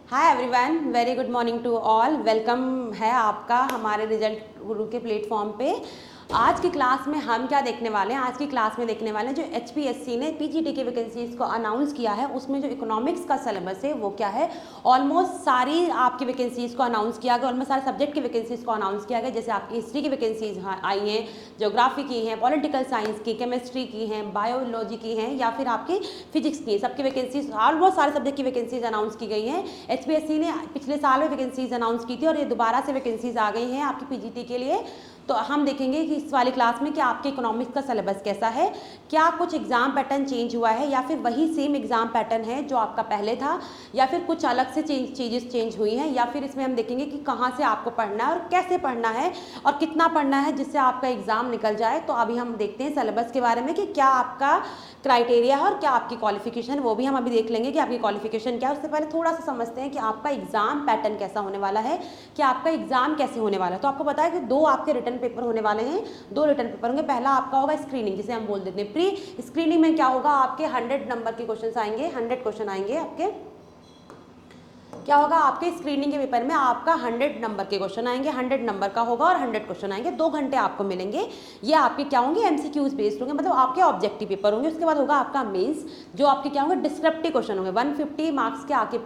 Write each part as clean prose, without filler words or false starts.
Hi everyone, very good morning to all. Welcome है आपका हमारे रिजल्ट गुरु के प्लेटफॉर्म पे। आज की क्लास में हम क्या देखने वाले हैं? आज की क्लास में देखने वाले हैं जो एचपीएससी ने पीजीटी की वैकेंसीज को अनाउंस किया है, उसमें जो इकोनॉमिक्स का सिलेबस है वो क्या है। ऑलमोस्ट सारी आपकी वैकेंसीज को अनाउंस किया गया, ऑलमोस्ट सारे सब्जेक्ट की वैकेंसीज को अनाउंस किया गया। जैसे आपकी हिस्ट्री की वैकेंसीज आई हैं, ज्योग्राफी की हैं, पॉलिटिकल साइंस की, केमिस्ट्री की हैं, बायोलॉजी की हैं या फिर आपकी फिजिक्स की, सबकी वैकेंसीज ऑलमोस्ट सारे सब्जेक्ट की वैकेंसीज अनाउंस की गई हैं। एचपीएससी ने पिछले साल में वैकेंसीज अनाउंस की थी और ये दोबारा से वैकेंसीज आ गई हैं आपकी पीजीटी के लिए। तो हम देखेंगे कि इस वाली क्लास में कि आपके इकोनॉमिक्स का सिलेबस कैसा है, क्या कुछ एग्जाम पैटर्न चेंज हुआ है या फिर वही सेम एग्जाम पैटर्न है जो आपका पहले था, या फिर कुछ अलग से चेंजेस चेंज हुई हैं, या फिर इसमें हम देखेंगे कि कहाँ से आपको पढ़ना है और कैसे पढ़ना है और कितना पढ़ना है जिससे आपका एग्जाम निकल जाए। तो अभी हम देखते हैं सिलेबस के बारे में कि क्या आपका क्राइटेरिया है और क्या आपकी क्वालिफिकेशन, वो भी हम अभी देख लेंगे कि आपकी क्वालिफिकेशन क्या है। उससे पहले थोड़ा सा समझते हैं कि आपका एग्जाम पैटर्न कैसा होने वाला है, कि आपका एग्जाम कैसे होने वाला है। तो आपको पता है कि दो आपके रिटन पेपर होने वाले हैं, दो रिटन पेपर होंगे। पहला आपका होगा स्क्रीनिंग, जिसे हम बोल देते हैं प्री स्क्रीनिंग। में क्या होगा, आपके 100 नंबर के क्वेश्चन आएंगे, 100 क्वेश्चन आएंगे आपके। क्या होगा आपके स्क्रीनिंग के पेपर में, आपका 100 नंबर के क्वेश्चन आएंगे, 100 नंबर का होगा और 100 क्वेश्चन आएंगे। 2 घंटे आपको मिलेंगे। ये आपके क्या होंगे, एमसीक्यूज बेस्ड होंगे, मतलब आपके ऑब्जेक्टिव पेपर होंगे। उसके बाद होगा आपका मेंस, जो आपके क्या होंगे, डिस्क्रिप्टिव क्वेश्चन होंगे। 150 मार्क्स के आके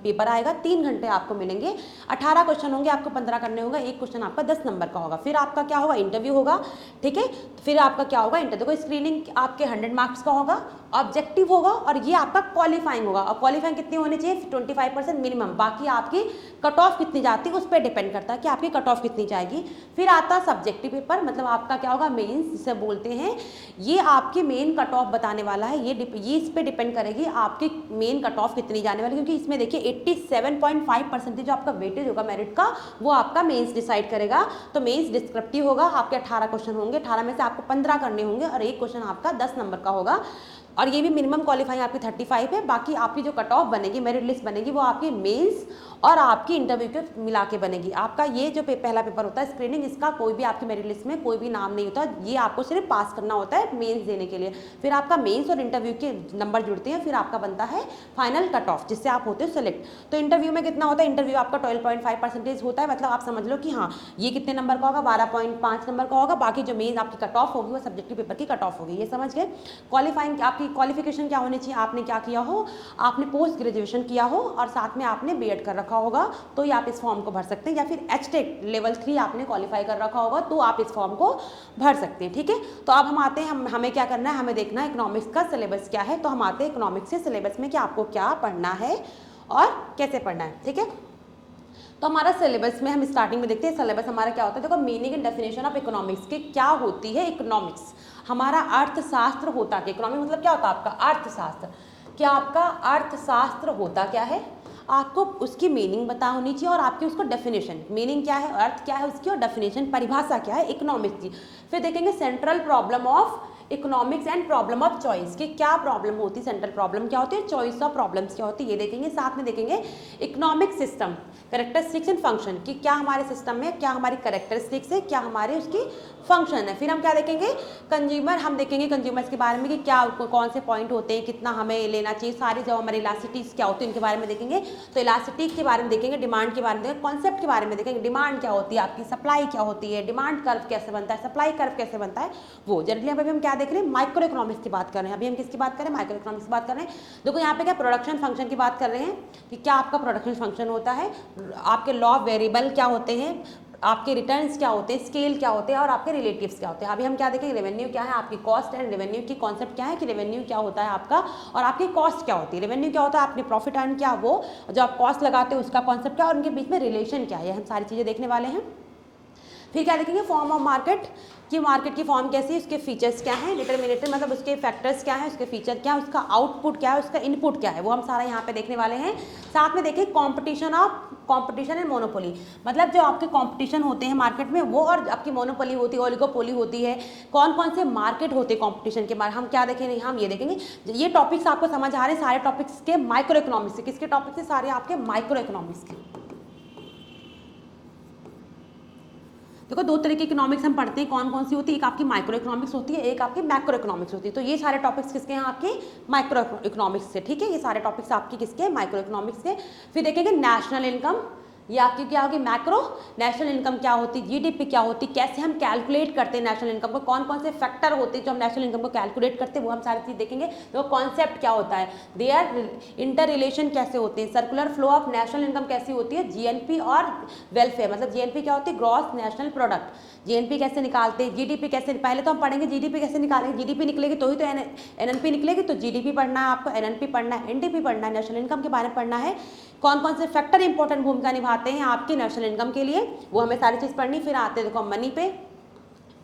पेपर आएगा, 3 घंटे आपको मिलेंगे। 18 क्वेश्चन होंगे, आपको 15 करने होगा। एक क्वेश्चन आपका 10 नंबर का होगा। फिर आपका क्या होगा, इंटरव्यू होगा, ठीक है। फिर आपका क्या होगा, इंटरव्यू। स्क्रीनिंग आपके 100 मार्क्स का होगा, ऑब्जेक्टिव होगा और ये आपका क्वालिफाइंग होगा। और क्वालिफाइंग कितनी होनी चाहिए, 25% मिनिमम। बाकी आपकी कट ऑफ कितनी जाती है उस पर डिपेंड करता है कि आपकी कट ऑफ कितनी जाएगी। फिर आता है सब्जेक्टिव पेपर, मतलब आपका क्या होगा, मेंस जिसे बोलते हैं। ये आपकी मेन कट ऑफ बताने वाला है। ये इस पे डिपेंड करेगी आपकी मेन कट ऑफ कितनी जाने वाली, क्योंकि इसमें देखिए 87.5% जो आपका वेटेज होगा मेरिट का, वो आपका मेंस डिसाइड करेगा। तो मेंस डिस्क्रिप्टिव होगा, आपके 18 क्वेश्चन होंगे, 18 में से आपको 15 करने होंगे और एक क्वेश्चन आपका 10 नंबर का होगा। और ये भी मिनिमम क्वालिफाइंग आपकी 35 है। बाकी आपकी जो कट ऑफ बनेगी, मेरिट लिस्ट बनेगी, वो आपकी मेंस और आपकी इंटरव्यू के मिला के बनेगी। आपका ये जो पहला पेपर होता है स्क्रीनिंग, इसका कोई भी आपकी मेरिट लिस्ट में कोई भी नाम नहीं होता। ये आपको सिर्फ पास करना होता है मेंस देने के लिए। फिर आपका मेंस और इंटरव्यू के नंबर जुड़ते हैं, फिर आपका बनता है फाइनल कट ऑफ, जिससे आप होते हो सेलेक्ट। तो इंटरव्यू में कितना होता है, इंटरव्यू आपका 12.5% होता है। मतलब आप समझ लो कि हाँ, ये कितने नंबर का होगा, 12.5 नंबर का होगा। बाकी जो मेंस आपकी कट ऑफ होगी वो सब्जेक्टिव पेपर की कट ऑफ होगी। ये समझ गए। क्वालिफाइंग आपकी क्वालिफिकेशन क्या होनी चाहिए, आपने क्या किया हो, आपने पोस्ट ग्रेजुएशन किया हो और साथ में आपने बीएड कर रखा होगा, तो ये आप इस फॉर्म को भर सकते हैं। या फिर एचटेक लेवल 3 आपने क्वालिफाई कर रखा होगा, तो आप इस फॉर्म को भर सकते हैं, ठीक है। तो अब हम आते हैं, हमें क्या करना है, हमें देखना है इकोनॉमिक्स का सिलेबस क्या है। तो हम आते हैं इकोनॉमिक्स के सिलेबस में कि आपको क्या पढ़ना है और कैसे पढ़ना है, ठीक है। तो हमारा सिलेबस में हम स्टार्टिंग में देखते हैं सिलेबस हमारा क्या होता है। देखो, meaning and definition of economics के क्या होती है। इकोनॉमिक्स हमारा अर्थशास्त्र होता है। इकोनॉमिक मतलब क्या होता है आपका, अर्थशास्त्र। क्या आपका अर्थशास्त्र होता क्या है, आपको उसकी मीनिंग पता होनी चाहिए और आपकी उसको डेफिनेशन, मीनिंग क्या है, अर्थ क्या है उसकी, और डेफिनेशन परिभाषा क्या है इकोनॉमिक्स की। फिर देखेंगे central problem of economics and problem of choice, कि क्या प्रॉब्लम होती है, सेंट्रल प्रॉब्लम क्या होती है, चॉइस ऑफ प्रॉब्लम्स क्या होती है, ये देखेंगे। साथ में देखेंगे economic system, characteristics and function, कि क्या हमारे सिस्टम में क्या हमारी कैरेक्टरिस्टिक्स है, क्या हमारे उसकी फंक्शन है। फिर हम क्या देखेंगे, कंज्यूमर, हम देखेंगे कंज्यूमर्स के बारे में कि क्या कौन से पॉइंट होते हैं, कितना हमें लेना चाहिए, सारी जो हमारी इलास्टिटीज क्या होती है उनके बारे में देखेंगे। तो इलास्टिटी के बारे में देखेंगे, डिमांड के बारे में देखेंगे, कॉन्सेप्ट के बारे में देखेंगे, डिमांड क्या होती है आपकी, सप्लाई क्या होती है, डिमांड कर्व कैसे बनता है, सप्लाई कर्व कैसे बनता है, वो जनरली अभी हम क्या देख रहे हैं, माइक्रो इकोनॉमिक्स की बात कर रहे हैं। अभी हम किसकी बात कर रहे हैं, माइक्रो इकोनॉमिक्स की बात कर रहे हैं। देखो यहाँ पे क्या प्रोडक्शन फंक्शन की बात कर रहे हैं, कि क्या आपका प्रोडक्शन फंक्शन होता है, आपके लॉ वेरिएबल क्या होते हैं, आपके रिटर्न्स क्या होते हैं, स्केल क्या होते हैं और आपके रिलेटिव्स क्या होते हैं। अभी हम क्या देखेंगे, रेवेन्यू क्या है, आपकी कॉस्ट एंड रेवेन्यू की कॉन्सेप्ट क्या है, कि रेवेन्यू क्या होता है आपका और आपकी कॉस्ट क्या होती है। रेवेन्यू क्या होता है, आपने प्रॉफिट अर्न किया वो, जो आप कॉस्ट लगाते हो उसका कॉन्सेप्ट क्या है और उनके बीच में रिलेशन क्या है, हम सारी चीज़ें देखने वाले हैं। फिर क्या देखेंगे, फॉर्म ऑफ मार्केट, कि मार्केट की फॉर्म कैसी है, उसके फीचर्स क्या हैं, डिटर्मिनेटर मतलब उसके फैक्टर्स क्या है, उसके फीचर क्या है, उसका आउटपुट क्या है, उसका इनपुट क्या है, वो हम सारा यहाँ पे देखने वाले हैं। साथ में देखिए कॉम्पिटिशन एंड मोनोपोली, मतलब जो आपके कॉम्पिटिशन होते हैं मार्केट में वो, और आपकी मोनोपोली होती है, ओलिगोपोली होती है, कौन कौन से मार्केट होते हैं कॉम्पिटिशन के बारे हम क्या देखेंगे, हम ये देखेंगे। ये टॉपिक्स आपको समझ आ रहे हैं सारे टॉपिक्स के माइक्रो इकोनॉमिक्स से, किसके टॉपिक से, सारे आपके माइक्रो इकोनॉमिक्स के। देखो दो तरह की इकोनॉमिक्स हम पढ़ते हैं, कौन कौन सी होती है, एक आपकी माइक्रो इकोनॉमिक्स होती है, एक आपकी मैक्रो इकोनॉमिक्स होती है। तो ये सारे टॉपिक्स किसके हैं आपके माइक्रो इकोनॉमिक्स से, ठीक है, ये सारे टॉपिक्स आपके किसके माइक्रो इकोनॉमिक्स के। फिर देखेंगे नेशनल इनकम, ये आपकी क्या होगी मैक्रो। नेशनल इनकम क्या होती है, जीडीपी क्या होती है, कैसे हम कैलकुलेट करते हैं नेशनल इनकम को, कौन कौन से फैक्टर होते हैं जो हम नेशनल इनकम को कैलकुलेट करते हैं, वो हम सारी चीज़ देखेंगे। तो कॉन्सेप्ट क्या होता है, देयर इंटर रिलेशन कैसे होते हैं, circular flow of national income कैसी होती है, जीएनपी और वेलफेयर, मतलब जीएनपी क्या होती है ग्रॉस नेशनल प्रोडक्ट, जीएनपी कैसे निकालते हैं, जीडीपी कैसे, पहले तो हम पढ़ेंगे जीडीपी कैसे निकालेंगे, जीडीपी निकलेगी तो ही तो एनएनपी निकलेगी, तो जीडीपी पढ़ना है आपको, एनएनपी पढ़ना है, एनडीपी पढ़ना है, नेशनल इनकम के बारे में पढ़ना है, कौन कौन से फैक्टर इंपॉर्टेंट भूमिका निभाते हैं आपकी नेशनल इनकम के लिए, वो हमें सारी चीज़ पढ़नी। फिर आते हैं देखो मनी पे,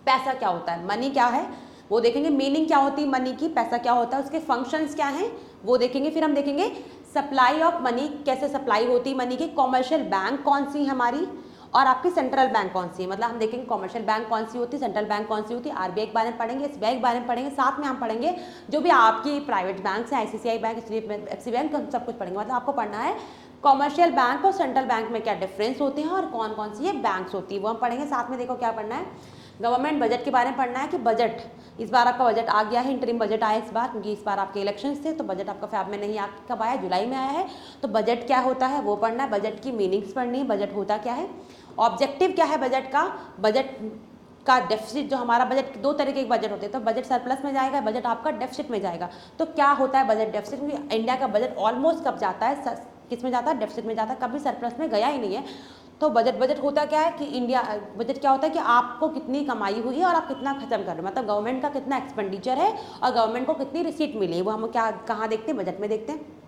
पैसा क्या होता है, मनी क्या है वो देखेंगे, मीनिंग क्या होती है मनी की, पैसा क्या होता है, उसके फंक्शंस क्या हैं वो देखेंगे। फिर हम देखेंगे सप्लाई ऑफ मनी, कैसे सप्लाई होती है मनी की, कॉमर्शियल बैंक कौन सी है हमारी, और आपकी सेंट्रल बैंक कौन सी है, मतलब हम देखेंगे कॉमर्शियल बैंक कौन सी होती है, सेंट्रल बैंक कौन सी होती है, आरबीआई के बारे में पढ़ेंगे, एसबीआई के बारे में पढ़ेंगे, साथ में हम पढ़ेंगे जो भी आपकी प्राइवेट बैंक है, आईसीआईसीआई बैंक, एचडीएफसी बैंक, हम सब कुछ पढ़ेंगे। मतलब आपको पढ़ना है कॉमर्शियल बैंक और सेंट्रल बैंक में क्या डिफरेंस होते हैं और कौन कौन सी ये बैंक्स होती है, वो हम पढ़ेंगे। साथ में देखो क्या पढ़ना है, गवर्नमेंट बजट के बारे में पढ़ना है कि बजट, इस बार आपका बजट आ गया है, इंटरिम बजट आया इस बार, क्योंकि इस बार आपके इलेक्शंस थे तो बजट आपका फैब में नहीं, कब आया, जुलाई में आया है, तो बजट क्या होता है वो पढ़ना है, बजट की मीनिंग्स पढ़नी है, बजट होता क्या है, ऑब्जेक्टिव क्या है बजट का, बजट का डेफिसिट, जो हमारा बजट दो तरह के बजट होते हैं, तो बजट सरप्लस में जाएगा, बजट आपका डेफिसिट में जाएगा। तो क्या होता है बजट डेफिसिट, क्योंकि इंडिया का बजट ऑलमोस्ट कब जाता है, किस में जाता है, डेफिसिट में जाता है, कभी सरप्लस में गया ही नहीं है। तो बजट होता क्या है कि इंडिया बजट क्या होता है कि आपको कितनी कमाई हुई है और आप कितना खत्म कर रहे हो, मतलब गवर्नमेंट का कितना एक्सपेंडिचर है और गवर्नमेंट को कितनी रिसीट मिली है, वो हम क्या कहाँ देखते हैं, बजट में देखते हैं।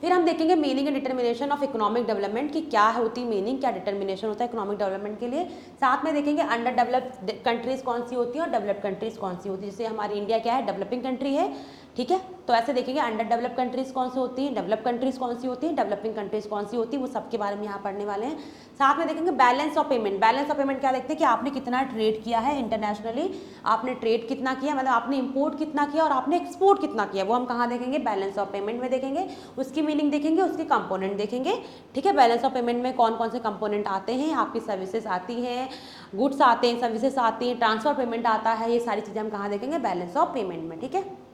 फिर हम देखेंगे meaning and determination of economic development की क्या होती है मीनिंग, क्या डिटर्मिनेशन होता है इकोनॉमिक डेवलपमेंट के लिए। साथ में देखेंगे अंडर डेवलप्ड कंट्रीज कौन सी होती है और डेवलप्ड कंट्रीज कौन सी होती है, जैसे हमारी इंडिया क्या है डेवलपिंग कंट्री है, ठीक है, तो ऐसे देखेंगे अंडर डेवलप कंट्रीज कौन सी होती हैं, डेवलप कंट्रीज कौन सी होती हैं, डेवलपिंग कंट्रीज कौन सी होती है, वो सबके बारे में यहाँ पढ़ने वाले हैं। साथ में देखेंगे balance of payment, balance of payment क्या देखते हैं कि आपने कितना ट्रेड किया है इंटरनेशनली, आपने ट्रेड कितना किया, मतलब आपने इंपोर्ट कितना किया और आपने एक्सपोर्ट कितना किया, वो हम कहाँ देखेंगे बैलेंस ऑफ पेमेंट में देखेंगे, उसकी मीनिंग देखेंगे, उसके कंपोनेंट देखेंगे, ठीक है। बैलेंस ऑफ पेमेंट में कौन कौन से कंपोनेंट आते हैं, आपकी सर्विसेज आती हैं, गुड्स आते हैं, सर्विसेज आती हैं, ट्रांसफर पेमेंट आता है, ये सारी चीज़ें हम कहाँ देखेंगे बैलेंस ऑफ पेमेंट में, ठीक है।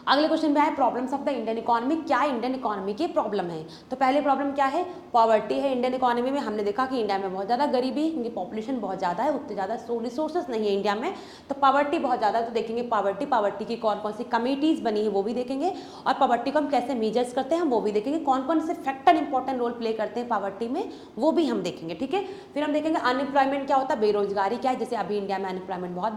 अगले क्वेश्चन में है problems of the Indian economy, क्या इंडियन इकोनॉमी की प्रॉब्लम है। तो पहले प्रॉब्लम क्या है, पॉवर्टी है इंडियन इकोनॉमी में। हमने देखा कि इंडिया में बहुत ज़्यादा गरीबी है, क्योंकि पॉपुलेशन बहुत ज़्यादा है, उतने ज़्यादा रिसोर्सेज नहीं है इंडिया में, तो पॉवर्टी बहुत ज़्यादा है। तो देखेंगे पॉवर्टी की कौन कौन सी कमिटीज़ बनी है वो भी देखेंगे, और पॉवर्टी को हम कैसे मेजर्स करते हैं हम वो भी देखेंगे, कौन कौन से फैक्टर इंपॉर्टेंट रोल प्ले करते हैं पॉवर्टी में वो भी हम देखेंगे, ठीक है। फिर हम देखेंगे अनएम्प्लॉयमेंट क्या होता है, बेरोजगारी क्या है, जैसे अभी इंडिया में अनएम्प्लॉयमेंट बहुत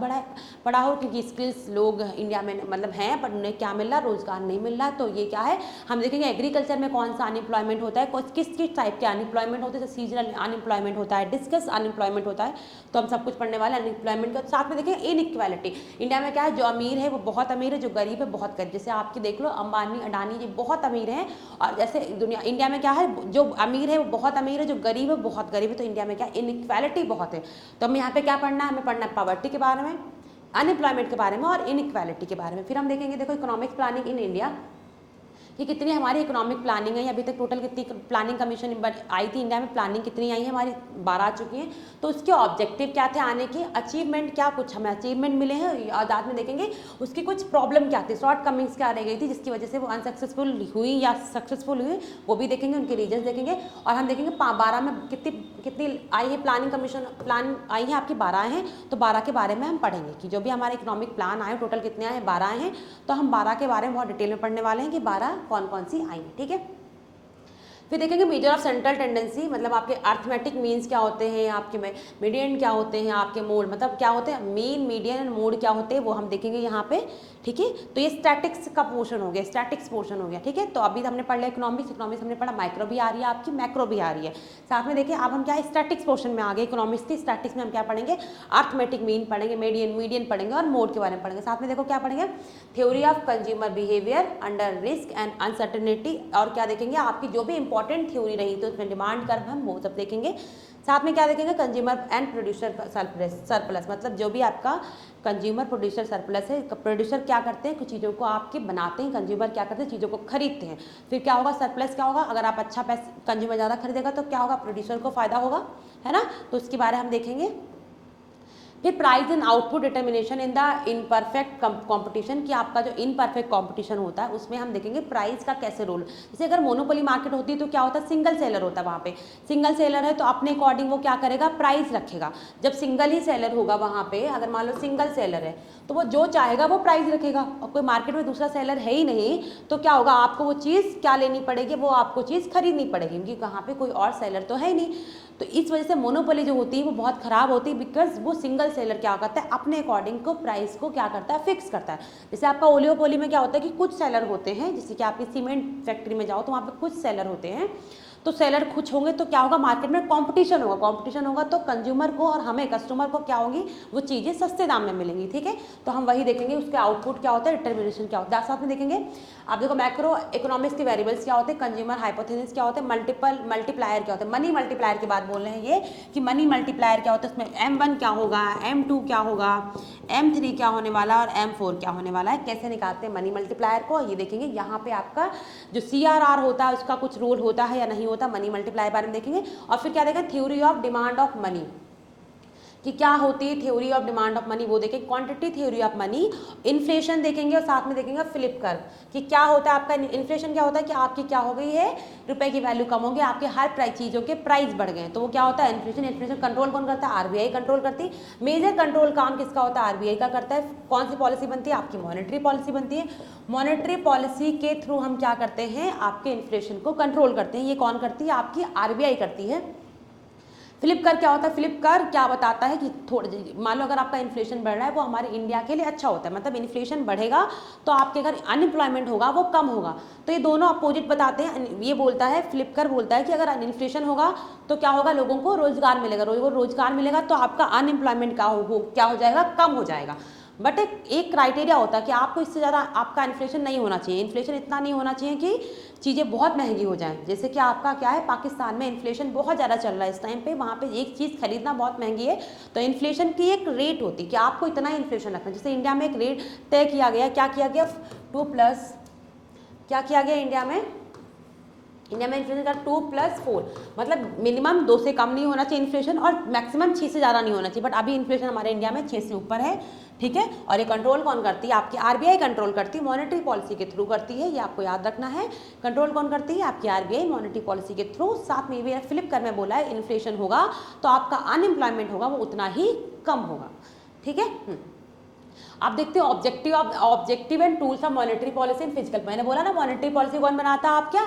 बड़ा हो, क्योंकि स्किल्स लोग इंडिया में मतलब हैं पर उन्हें क्या मिल रहा है, रोजगार नहीं मिल रहा है। तो ये क्या है, हम देखेंगे एग्रीकल्चर में कौन सा अनएम्प्लॉयमेंट होता है, किस किस टाइप के अनएम्प्लॉयमेंट होते हैं, सीजनल अनएम्प्लॉयमेंट होता है, डिस्कस अनएम्प्लॉयमेंट होता है, तो हम सब कुछ पढ़ने वाले अनएम्प्लॉयमेंट का। साथ में देखेंगे इनइक्वालिटी, इंडिया में क्या है, जो अमीर है वो बहुत अमीर है, जो गरीब है बहुत गरीब। जैसे आपकी देख लो अंबानी अडानी जी बहुत अमीर हैं, और जैसे दुनिया इंडिया में क्या है, जो अमीर है वो बहुत अमीर है, जो गरीब है बहुत गरीब है। तो इंडिया में क्या इनइक्वालिटी बहुत है। तो हमें यहाँ पे क्या पढ़ना है, हमें पढ़ना है पॉवर्टी के बारे में, अनएम्प्लॉयमेंट के बारे में और इनइक्वालिटी के बारे में। फिर हम देखेंगे देखो इकोनॉमिक प्लानिंग इन इंडिया कि कितनी हमारी इकोनॉमिक प्लानिंग है, अभी तक टोटल कितनी प्लानिंग कमीशन आई थी इंडिया में, प्लानिंग कितनी आई है हमारी 12 आ चुकी हैं। तो उसके ऑब्जेक्टिव क्या थे आने के, अचीवमेंट क्या कुछ हमें अचीवमेंट मिले हैं, और बाद में देखेंगे उसकी कुछ प्रॉब्लम क्या थी, शॉर्ट कमिंग्स क्या रह गई थी जिसकी वजह से वो अनसक्सेसफुल हुई या सक्सेसफुल हुई, वो भी देखेंगे, उनके रीजन देखेंगे। और हम देखेंगे 12 में कितनी आई है प्लानिंग कमीशन, प्लान आई है आपकी 12 हैं, तो 12 के बारे में हम पढ़ेंगे कि जो भी हमारे इकोनॉमिक प्लान आए टोटल कितने आए, 12 आए हैं। तो हम 12 के बारे में बहुत डिटेल में पढ़ने वाले हैं कि 12 कौन कौन सी आई है, ठीक है। फिर देखेंगे मेजर ऑफ सेंट्रल टेंडेंसी, मतलब आपके अर्थमेटिक मीन्स क्या होते हैं, आपके मीडियन क्या होते हैं, आपके मोड मतलब क्या होते हैं, मीन मीडियन एंड मोड क्या होते हैं वो हम देखेंगे यहाँ पे, ठीक है। तो ये स्टैटिक्स का पोर्शन हो गया, स्टैटिक्स पोर्शन हो गया, ठीक है। तो अभी हमने पढ़ लिया इकोनॉमिक्स हमने पढ़ा, माइक्रो भी आ रही है आपकी, मैक्रो भी आ रही है। साथ में देखिए अब हम क्या है स्टैटिक्स पोर्शन में आ गए इकोनॉमिक्स की। स्टैटिक्स में हम क्या पढ़ेंगे, अर्थमेटिक मीन पढ़ेंगे, मीडियन पढ़ेंगे और मोड के बारे में पढ़ेंगे। साथ में देखो क्या पढ़ेंगे, theory of consumer behaviour under risk and uncertainty, और क्या देखेंगे आपकी जो भी इंपॉर्टेंट थ्योरी रही तो उसमें डिमांड कर्व हम वो सब देखेंगे। साथ में क्या देखेंगे, कंज्यूमर एंड प्रोड्यूसर सरप्लस, मतलब जो भी आपका कंज्यूमर प्रोड्यूसर सरप्लस है, प्रोड्यूसर क्या करते हैं, कुछ चीज़ों को आपके बनाते हैं, कंज्यूमर क्या करते हैं, चीज़ों को खरीदते हैं, फिर क्या होगा, सरप्लस क्या होगा, अगर आप अच्छा पैसा कंज्यूमर ज़्यादा खरीदेगा तो क्या होगा, प्रोड्यूसर को फायदा होगा, है ना। तो उसके बारे में हम देखेंगे। फिर price and output determination in the imperfect competition, कि आपका जो इनपरफेक्ट कंपटीशन होता है उसमें हम देखेंगे प्राइस का कैसे रोल। जैसे अगर मोनोपोली मार्केट होती है तो क्या होता है, सिंगल सेलर होता है, वहाँ पे सिंगल सेलर है तो अपने अकॉर्डिंग वो क्या करेगा, प्राइस रखेगा। जब सिंगल ही सेलर होगा वहाँ पे, अगर मान लो सिंगल सेलर है तो वो जो चाहेगा वो प्राइस रखेगा, और कोई मार्केट में दूसरा सेलर है ही नहीं तो क्या होगा, आपको वो चीज़ क्या लेनी पड़ेगी, वो आपको चीज़ खरीदनी पड़ेगी, क्योंकि वहाँ पे कोई और सेलर तो है ही नहीं। तो इस वजह से मोनोपोली जो होती है वो बहुत ख़राब होती है, बिकॉज वो सिंगल सेलर क्या करता है, अपने अकॉर्डिंग को प्राइस को क्या करता है, फिक्स करता है। जैसे आपका ओलियोपोली में क्या होता है कि कुछ सेलर होते हैं, जैसे कि आपकी सीमेंट फैक्ट्री में जाओ तो वहाँ पे कुछ सेलर होते हैं, तो सेलर कुछ होंगे तो क्या होगा, मार्केट में कंपटीशन होगा, कंपटीशन होगा तो कंज्यूमर को और हमें कस्टमर को क्या होगी, वो चीज़ें सस्ते दाम में मिलेंगी, ठीक है। तो हम वही देखेंगे उसके आउटपुट क्या होता है, डिटर्मिनेशन क्या होता है, साथ में देखेंगे। आप देखो मैक्रो इकोनॉमिक्स के वेरिएबल्स क्या होते हैं, कंज्यूमर हाइपोथेसिस क्या होते हैं, मल्टीप्लायर क्या होते हैं, मनी मल्टीप्लायर की बात बोल रहे हैं ये, कि मनी मल्टीप्लायर क्या होता है, उसमें M1 क्या होगा, M2 क्या होगा, M3 क्या होने वाला और M4 क्या होने वाला है, कैसे निकालते हैं मनी मल्टीप्लायर को, ये देखेंगे। यहाँ पे आपका जो CRR होता है उसका कुछ रोल होता है या नहीं होता, मनी मल्टीप्लायर बारे में देखेंगे। और फिर क्या देखेंगे, theory of demand of money, कि क्या होती है theory of demand of money, वो देखेंगे। Quantity theory of money, inflation देखेंगे, और साथ में देखेंगे फ्लिप कर्व, कि क्या होता है आपका इन्फ्लेशन, क्या होता है कि आपकी क्या हो गई है, रुपए की वैल्यू कम होगी, आपके हर चीज़ों के प्राइस बढ़ गए, तो वो क्या होता है इन्फ्लेशन। इन्फ्लेशन कंट्रोल कौन करता है, RBI कंट्रोल करती है। मेजर कंट्रोल काम किसका होता है, RBI का करता है। कौन सी पॉलिसी बनती है, आपकी मॉनेटरी पॉलिसी बनती है। मॉनेटरी पॉलिसी के थ्रू हम क्या करते हैं, आपके इन्फ्लेशन को कंट्रोल करते हैं। ये कौन करती है, आपकी RBI करती है। फ्लिप कर क्या होता है, फ्लिप कर क्या बताता है कि थोड़े मान लो अगर आपका इन्फ्लेशन बढ़ रहा है, वो हमारे इंडिया के लिए अच्छा होता है, मतलब इन्फ्लेशन बढ़ेगा तो आपके अगर अनएम्प्लॉयमेंट होगा वो कम होगा, तो ये दोनों अपोजिट बताते हैं। ये बोलता है, फ्लिप कर बोलता है कि अगर इन्फ्लेशन होगा तो क्या होगा, लोगों को रोजगार मिलेगा, रोजगार मिलेगा तो आपका अनएम्प्लॉयमेंट क्या हो जाएगा, कम हो जाएगा। बट एक क्राइटेरिया होता है कि आपको इससे ज़्यादा आपका इन्फ्लेशन नहीं होना चाहिए, इन्फ्लेशन इतना नहीं होना चाहिए कि चीज़ें बहुत महंगी हो जाएं। जैसे कि आपका क्या है, पाकिस्तान में इन्फ्लेशन बहुत ज़्यादा चल रहा है इस टाइम पे, वहाँ पे एक चीज़ खरीदना बहुत महंगी है, तो इन्फ्लेशन की एक रेट होती है कि आपको इतना ही इन्फ्लेशन रखना है। जैसे इंडिया में एक रेट तय किया गया, क्या किया गया, 2+ क्या किया गया इंडिया में इन्फ्लेशन का 2+4, मतलब मिनिमम 2 से कम नहीं होना चाहिए इन्फ्लेशन, और मैक्सिमम 6 से ज़्यादा नहीं होना चाहिए। बट अभी इन्फ्लेशन हमारे इंडिया में 6 से ऊपर है, ठीक है। और ये कंट्रोल कौन करती है, आपकी RBI कंट्रोल करती है, मॉनेटरी पॉलिसी के थ्रू करती है, ये आपको याद रखना है। कंट्रोल कौन करती है, आपकी RBI मॉनेटरी पॉलिसी के थ्रू। साथ में भी फ्लिप कर में बोला है, इन्फ्लेशन होगा तो आपका अनएम्प्लॉयमेंट होगा वो उतना ही कम होगा, ठीक है। आप देखते हो objective and tools of monetary policy in physical, मैंने बोला ना मॉनेटरी पॉलिसी कौन बनाता है, आप क्या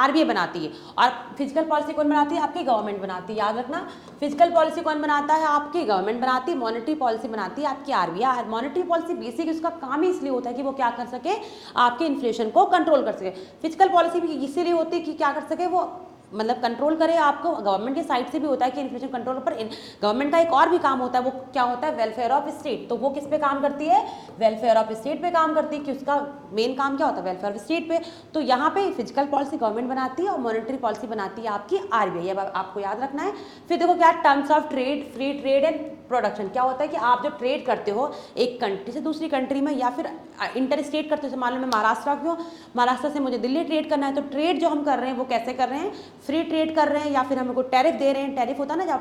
RBI बनाती है, और फिजिकल पॉलिसी कौन बनाती है, आपकी गवर्नमेंट बनाती है, याद रखना। फिजिकल पॉलिसी कौन बनाता है, आपकी गवर्नमेंट बनाती है, मॉनेटरी पॉलिसी बनाती है आपकी RBI। मॉनेटरी पॉलिसी बेसिक उसका काम ही इसलिए होता है कि वो क्या कर सके, आपके इन्फ्लेशन को कंट्रोल कर सके। फिजिकल पॉलिसी भी इसीलिए होती है कि क्या कर सके, वो मतलब कंट्रोल करे आपको, गवर्नमेंट के साइड से भी होता है कि इन्फ्लेशन कंट्रोल पर। गवर्नमेंट का एक और भी काम होता है, वो क्या होता है, वेलफेयर ऑफ स्टेट। तो वो किस पे काम करती है, वेलफेयर ऑफ स्टेट पे काम करती है, कि उसका मेन काम क्या होता है, वेलफेयर ऑफ स्टेट पे। तो यहाँ पे फिजिकल पॉलिसी गवर्नमेंट बनाती है और मॉनेटरी पॉलिसी बनाती है आपकी RBI, अब आपको याद रखना है। फिर देखो क्या, terms of trade, free trade and production. क्या होता है कि आप जो ट्रेड करते हो एक कंट्री से दूसरी कंट्री में, या फिर इंटर स्टेट करते हो, मान लो मैं महाराष्ट्र की हूँ, महाराष्ट्र से मुझे दिल्ली ट्रेड करना है, तो ट्रेड जो हम कर रहे हैं वो कैसे कर रहे हैं, फ्री ट्रेड कर रहे हैं, या फिर हमें कोई टैरिफ दे रहे हैं। टैरिफ होता है ना,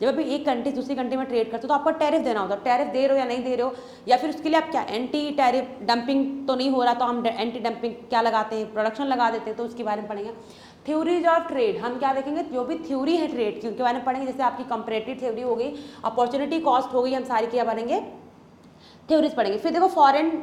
जब भी एक कंट्री दूसरी कंट्री में ट्रेड करते हो तो आपको टैरिफ देना होता है, टैरिफ दे रहे हो या नहीं दे रहे हो, या फिर उसके लिए आप क्या एंटी टैरिफ डंपिंग तो नहीं हो रहा, तो हम एंटी डंपिंग क्या लगाते हैं, प्रोडक्शन लगा देते हैं, तो उसके बारे में पढ़ेंगे। थ्योरीज ऑफ ट्रेड, हम क्या देखेंगे, जो भी थ्योरी है ट्रेड की उनके बारे में पढ़ेंगे। जैसे आपकी कंपैरेटिव थ्योरी हो गई, अपॉर्चुनिटी कॉस्ट हो गई, हम सारी क्या पढ़ेंगे, थ्योरीज पढ़ेंगे। फिर देखो फॉरेन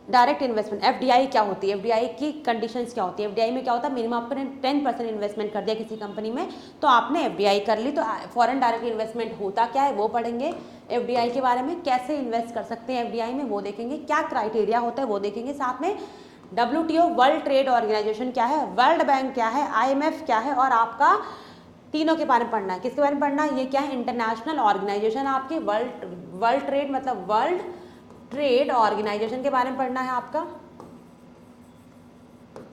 डायरेक्ट इन्वेस्टमेंट, FDI क्या होती है, FDI की कंडीशंस क्या होती है। FDI में क्या होता है, मिनिमम आपने 10% इन्वेस्टमेंट कर दिया किसी कंपनी में तो आपने FDI कर ली। तो फॉरेन डायरेक्ट इन्वेस्टमेंट होता क्या है वो पढ़ेंगे, FDI के बारे में, कैसे इन्वेस्ट कर सकते हैं FDI में वो देखेंगे, क्या क्राइटेरिया होता है वो देखेंगे। साथ में WTO वर्ल्ड ट्रेड ऑर्गेनाइजेशन क्या है, वर्ल्ड बैंक क्या है, IMF क्या है, और आपका तीनों के बारे में पढ़ना है। किसके बारे में पढ़ना है, ये क्या है, इंटरनेशनल ऑर्गेनाइजेशन आपकी, वर्ल्ड ट्रेड मतलब वर्ल्ड ट्रेड ऑर्गेनाइजेशन के बारे में पढ़ना है आपका।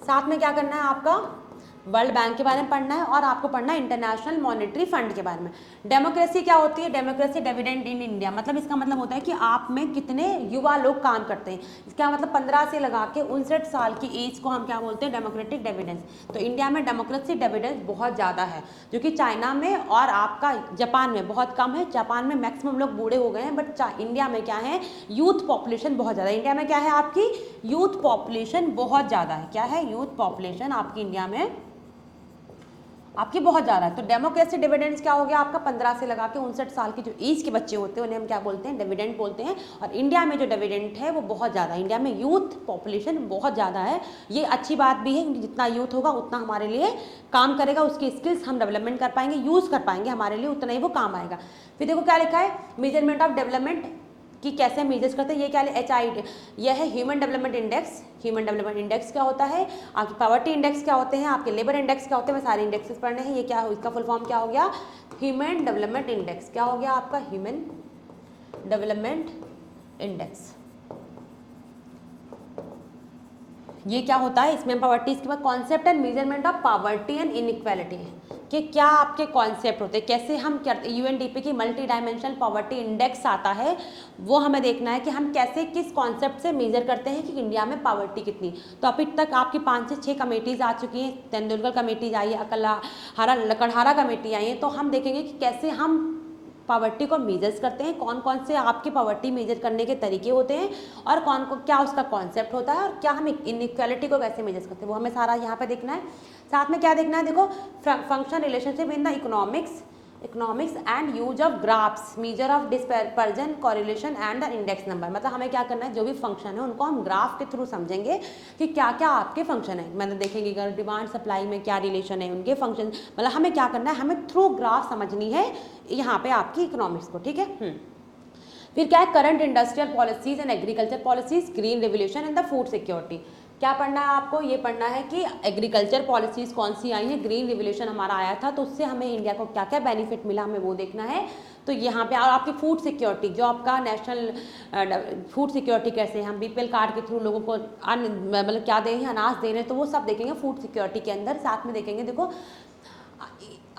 साथ में क्या करना है आपका, वर्ल्ड बैंक के बारे में पढ़ना है और आपको पढ़ना है इंटरनेशनल मॉनेटरी फंड के बारे में। डेमोक्रेसी क्या होती है? डेमोक्रेसी डिविडेंड इन इंडिया, मतलब इसका मतलब होता है कि आप में कितने युवा लोग काम करते हैं। इसका मतलब 15 से लगा के 59 साल की एज को हम क्या बोलते हैं? डेमोक्रेटिक डिविडेंस। तो इंडिया में डेमोक्रेसी डिविडेंस बहुत ज़्यादा है, जो कि चाइना में और आपका जापान में बहुत कम है। जापान में मैक्सिमम लोग बूढ़े हो गए हैं, बट इंडिया में क्या है? यूथ पॉपुलेशन बहुत ज़्यादा है। इंडिया में क्या है? आपकी यूथ पॉपुलेशन बहुत ज़्यादा है। क्या है? यूथ पॉपुलेशन आपकी इंडिया में आपकी बहुत ज़्यादा है। तो डेमोक्रेसी डिविडेंड्स क्या हो गया आपका? 15 से लगा के 59 साल के जो एज के बच्चे होते हैं उन्हें हम क्या बोलते हैं? डिविडेंड बोलते हैं। और इंडिया में जो डिविडेंड है वो बहुत ज़्यादा है। इंडिया में यूथ पॉपुलेशन बहुत ज़्यादा है। ये अच्छी बात भी है, क्योंकि जितना यूथ होगा उतना हमारे लिए काम करेगा, उसकी स्किल्स हम डेवलपमेंट कर पाएंगे, यूज़ कर पाएंगे, हमारे लिए उतना ही वो काम आएगा। फिर देखो क्या लिखा है? मेजरमेंट ऑफ डेवलपमेंट कि कैसे मेजर्स करते हैं, ये क्या है? HID, यह है human development index. Human development index क्या होता है? आपकी पॉवर्टी इंडेक्स क्या होते हैं? आपके लेबर इंडेक्स क्या होते हैं? मैं सारे इंडेक्सेस पढ़ने हैं। ये क्या हो, इसका फुल फॉर्म क्या हो गया? Human development index. क्या हो गया आपका? Human development index. ये क्या होता है? इसमें पॉवर्टी, इसके बाद concept and measurement of poverty and inequality है कि क्या आपके कॉन्सेप्ट होते हैं, कैसे हम करते। UNDP की मल्टी डायमेंशनल पॉवर्टी इंडेक्स आता है, वो हमें देखना है कि हम कैसे किस कॉन्सेप्ट से मेजर करते हैं कि इंडिया में पॉवर्टी कितनी। तो अभी तक आपकी 5 से 6 कमेटीज़ आ चुकी हैं। तेंदुलकर कमेटी आई है, अकलहारा लकड़हारा कमेटी आई है। तो हम देखेंगे कि कैसे हम पॉवर्टी को मेजर्स करते हैं, कौन कौन से आपकी पॉवर्टी मेजर करने के तरीके होते हैं, और कौन को क्या उसका कॉन्सेप्ट होता है, और क्या हम इनइक्वालिटी को कैसे मेजर करते हैं, वो हमें सारा यहाँ पे देखना है। साथ में क्या देखना है? देखो, function relationship in the economics and use of graphs, measure of dispersion, correlation and the index number. मतलब हमें क्या करना है? जो भी फंक्शन है उनको हम ग्राफ के थ्रू समझेंगे कि क्या क्या आपके फंक्शन है। मतलब देखेंगे अगर डिमांड सप्लाई में क्या रिलेशन है, उनके फंक्शन, मतलब हमें क्या करना है? हमें थ्रू ग्राफ समझनी है यहाँ पे आपकी इकोनॉमिक्स को। ठीक है। फिर क्या है? Current industrial policies and agriculture policies, green revolution and the food security. क्या पढ़ना है आपको? ये पढ़ना है कि एग्रीकल्चर पॉलिसीज कौन सी आई हैं, ग्रीन रिवोल्यूशन हमारा आया था तो उससे हमें इंडिया को क्या क्या बेनिफिट मिला, हमें वो देखना है। तो यहाँ पे और आपकी फूड सिक्योरिटी, जो आपका नेशनल फूड सिक्योरिटी कैसे हम BPL कार्ड के थ्रू लोगों को मतलब क्या दे रहे हैं, अनाज दे रहे हैं, तो वो सब देखेंगे फूड सिक्योरिटी के अंदर। साथ में देखेंगे देखो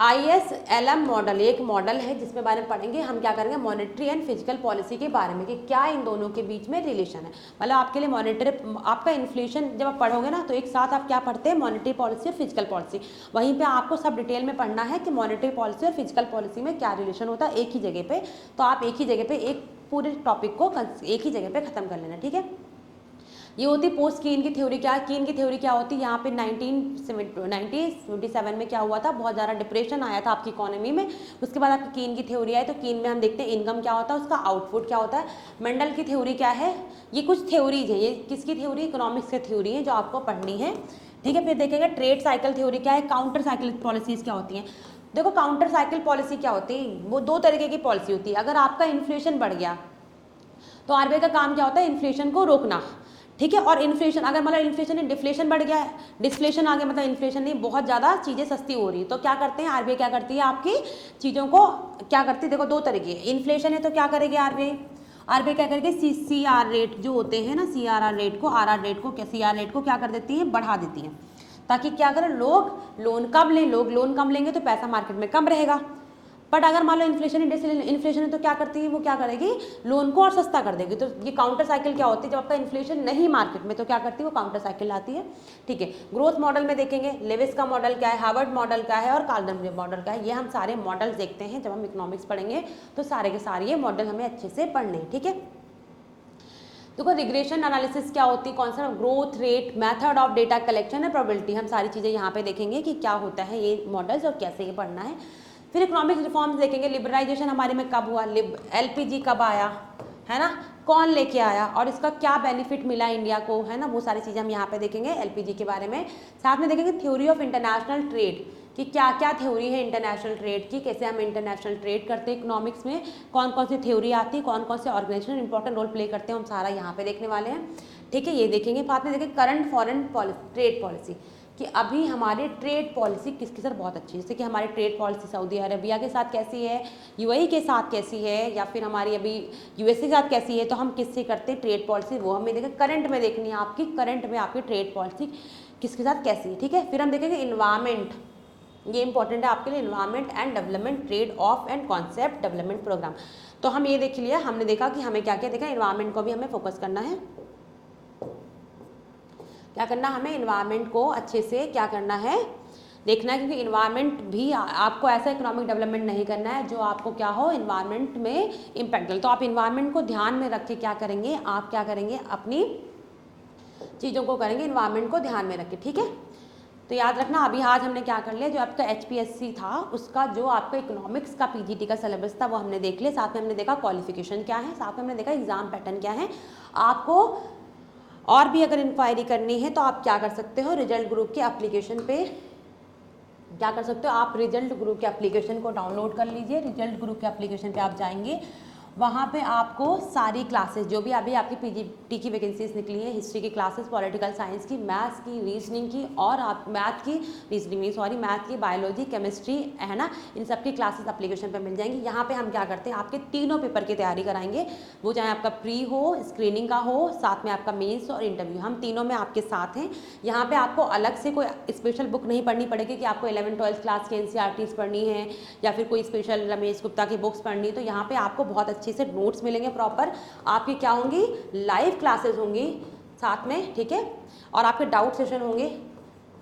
ISLM मॉडल, एक मॉडल है जिसमें बारे में पढ़ेंगे हम। क्या करेंगे? मॉनेटरी एंड फिजिकल पॉलिसी के बारे में कि क्या इन दोनों के बीच में रिलेशन है। मतलब आपके लिए मॉनेटरी, आपका इन्फ्लेशन जब आप पढ़ोगे ना तो एक साथ आप क्या पढ़ते हैं? मॉनेटरी पॉलिसी और फिजिकल पॉलिसी। वहीं पे आपको सब डिटेल में पढ़ना है कि मॉनेटरी पॉलिसी और फिजिकल पॉलिसी में क्या रिलेशन होता है, एक ही जगह पे। तो आप एक ही जगह पे एक पूरे टॉपिक को एक ही जगह पे खत्म कर लेना। ठीक है। ये होती पोस्ट कीन की थ्योरी। क्या कीन की थ्योरी क्या होती है? यहाँ पे 1977 में क्या हुआ था? बहुत ज़्यादा डिप्रेशन आया था आपकी इकोनॉमी में। उसके बाद आपकी कीन की थ्योरी आई। तो कीन में हम देखते हैं इनकम क्या होता है, उसका आउटपुट क्या होता है। मेंडल की थ्योरी क्या है? ये कुछ थ्योरीज है। ये किसकी थ्योरी? इकोनॉमिक्स की थ्योरी है जो आपको पढ़नी है। ठीक है। फिर देखेंगे ट्रेड साइकिल थ्योरी क्या है, काउंटर साइकिल पॉलिसीज क्या होती हैं। देखो काउंटर साइकिल पॉलिसी क्या होती है? वो दो तरीके की पॉलिसी होती है। अगर आपका इन्फ्लेशन बढ़ गया तो RBI का काम क्या होता है? इन्फ्लेशन को रोकना। ठीक है। और इन्फ्लेशन अगर मतलब इन्फ्लेशन नहीं, डिफ्लेशन बढ़ गया है, डिस्फ्लेशन आ गया, मतलब इन्फ्लेशन नहीं, बहुत ज़्यादा चीज़ें सस्ती हो रही है, तो क्या करते हैं RBI? क्या करती है? आपकी चीज़ों को क्या करती है? देखो दो तरीके, इन्फ्लेशन है तो क्या करेगी RBI क्या करेगी? CR रेट जो होते हैं ना, CRR रेट को, RR रेट को, CR रेट को क्या कर देती है? बढ़ा देती है, ताकि क्या करें? लोग लोन कम लें। लोग लोन कम लेंगे तो पैसा मार्केट में कम रहेगा। बट अगर मान लो इन्फ्लेशन है तो क्या करती है? वो क्या करेगी? लोन को और सस्ता कर देगी। तो ये काउंटर साइकिल क्या होती है? जब आपका इन्फ्लेशन नहीं मार्केट में तो क्या करती है? वो काउंटर साइकिल लाती है। ठीक है। ग्रोथ मॉडल में देखेंगे लेविस का मॉडल क्या है, हार्वर्ड मॉडल क्या है, और कार्डन मॉडल क्या है। ये हम सारे मॉडल देखते हैं जब हम इकोनॉमिक्स पढ़ेंगे, तो सारे के सारे ये मॉडल हमें अच्छे से पढ़ने हैं। ठीक है। देखो रिग्रेशन एनालिसिस क्या होती है, concept growth rate, method of data collection and probability, हम सारी चीज़ें यहाँ पे देखेंगे कि क्या होता है ये मॉडल्स और कैसे ये पढ़ना है। फिर इकोनॉमिक रिफॉर्म्स देखेंगे, लिबरलाइजेशन हमारे में कब हुआ, LPG कब आया, है ना, कौन लेके आया और इसका क्या बेनिफिट मिला इंडिया को, है ना, वो सारी चीज़ें हम यहाँ पे देखेंगे LPG के बारे में। साथ में देखेंगे थ्योरी ऑफ इंटरनेशनल ट्रेड कि क्या क्या थ्योरी है इंटरनेशनल ट्रेड की, कैसे हम इंटरनेशनल ट्रेड करते हैं इकोनॉमिक्स में, कौन कौन सी थ्योरी आती है, कौन कौन से ऑर्गेनाइजेशन इंपॉर्टेंट रोल प्ले करते हैं, हम सारा यहाँ पे देखने वाले हैं। ठीक है। ये देखेंगे। बाद में देखेंगे करंट फॉरेन ट्रेड पॉलिसी कि अभी हमारी ट्रेड पॉलिसी किसके साथ बहुत अच्छी है, जैसे कि हमारी ट्रेड पॉलिसी सऊदी अरबिया के साथ कैसी है, UAE के साथ कैसी है, या फिर हमारी अभी USA के साथ कैसी है, तो हम किससे करते हैं ट्रेड पॉलिसी, वो हमें देखें। करंट में देखनी है आपकी, करंट में आपकी ट्रेड पॉलिसी किसके साथ कैसी, ठीक है। फिर हम देखेंगे इन्वायरमेंट, ये इंपॉर्टेंट है आपके लिए, environment and development trade off and concept development programme. तो हम ये देख लिया, हमने देखा कि हमें क्या क्या देखा, इन्वायरमेंट को भी हमें फोकस करना है, क्या करना, हमें इन्वायरमेंट को अच्छे से क्या करना है, देखना है, क्योंकि इन्वायरमेंट भी आपको ऐसा इकोनॉमिक डेवलपमेंट नहीं करना है जो आपको क्या हो, इन्वायरमेंट में इम्पैक्ट डाले। तो आप इन्वायरमेंट को ध्यान में रख के क्या करेंगे, आप क्या करेंगे, अपनी चीज़ों को करेंगे इन्वायरमेंट को ध्यान में रख के, ठीक है। तो याद रखना, अभी आज हमने क्या कर लिया, जो आपका HPSC था उसका जो आपका इकोनॉमिक्स का PGT का सिलेबस था वो हमने देख लिया, साथ में हमने देखा क्वालिफिकेशन क्या है, साथ में हमने देखा एग्जाम पैटर्न क्या है। आपको और भी अगर इंक्वायरी करनी है तो आप क्या कर सकते हो, रिजल्ट ग्रुप के एप्लीकेशन पे क्या कर सकते हो, आप रिजल्ट ग्रुप के एप्लीकेशन को डाउनलोड कर लीजिए। रिजल्ट ग्रुप के एप्लीकेशन पे आप जाएंगे, वहाँ पे आपको सारी क्लासेस जो भी अभी आपकी PGT की वैकेंसीज निकली हैं, हिस्ट्री की क्लासेस, पॉलिटिकल साइंस की, मैथ्स की, रीजनिंग की, और आप मैथ की, रीजनिंग नहीं सॉरी, मैथ की, बायोलॉजी, केमिस्ट्री, है ना, इन सब की क्लासेस एप्लीकेशन पे मिल जाएंगी। यहाँ पे हम क्या करते हैं, आपके तीनों पेपर की तैयारी कराएंगे, वो चाहे आपका प्री हो, स्क्रीनिंग का हो, साथ में आपका मेंस और इंटरव्यू, हम तीनों में आपके साथ हैं। यहाँ पे आपको अलग से कोई स्पेशल बुक नहीं पढ़नी पड़ेगी कि आपको 11th-12th क्लास के NCERTs पढ़नी है या फिर कोई स्पेशल रमेश गुप्ता की बुक्स पढ़नी है। तो यहाँ पे आपको बहुत अच्छे से नोट्स मिलेंगे प्रॉपर, आपकी क्या होंगी, लाइव क्लासेस होंगी साथ में, ठीक है, और आपके डाउट सेशन होंगे,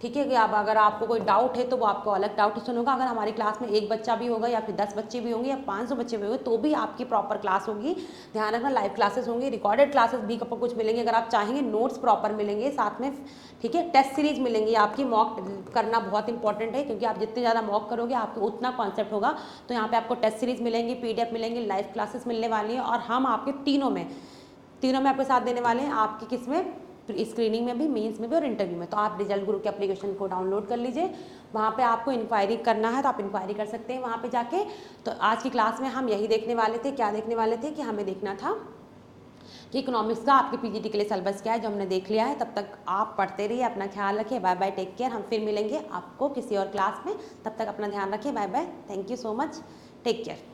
ठीक है। कि आप अगर आपको कोई डाउट है तो वो आपको अलग डाउट सेशन होगा, अगर हमारी क्लास में एक बच्चा भी होगा या फिर 10 बच्चे भी होंगे या 500 बच्चे भी होंगे तो भी आपकी प्रॉपर क्लास होगी। ध्यान रखना, लाइव क्लासेस होंगी, रिकॉर्डेड क्लासेस भी आपको कुछ मिलेंगे, अगर आप चाहेंगे नोट्स प्रॉपर मिलेंगे साथ में, ठीक है। टेस्ट सीरीज मिलेंगी आपकी, मॉक करना बहुत इंपॉर्टेंट है, क्योंकि आप जितने ज़्यादा मॉक करोगे आपको उतना कॉन्सेप्ट होगा। तो यहाँ पर आपको टेस्ट सीरीज मिलेंगी, PDF मिलेंगे, लाइव क्लासेस मिलने वाली हैं, और हम आपके तीनों में आपके साथ देने वाले हैं, आपकी किस में, स्क्रीनिंग में भी, मेंस में भी और इंटरव्यू में। तो आप रिजल्ट ग्रुप के एप्लीकेशन को डाउनलोड कर लीजिए, वहाँ पे आपको इंक्वायरी करना है तो आप इंक्वायरी कर सकते हैं वहाँ पे जाके। तो आज की क्लास में हम यही देखने वाले थे, क्या देखने वाले थे कि हमें देखना था कि इकोनॉमिक्स का आपके PGT के लिए सिलेबस क्या है, जो हमने देख लिया है। तब तक आप पढ़ते रहिए, अपना ख्याल रखिए, बाय बाय, टेक केयर। हम फिर मिलेंगे आपको किसी और क्लास में, तब तक अपना ध्यान रखिए, bye bye, thank you so much, take care.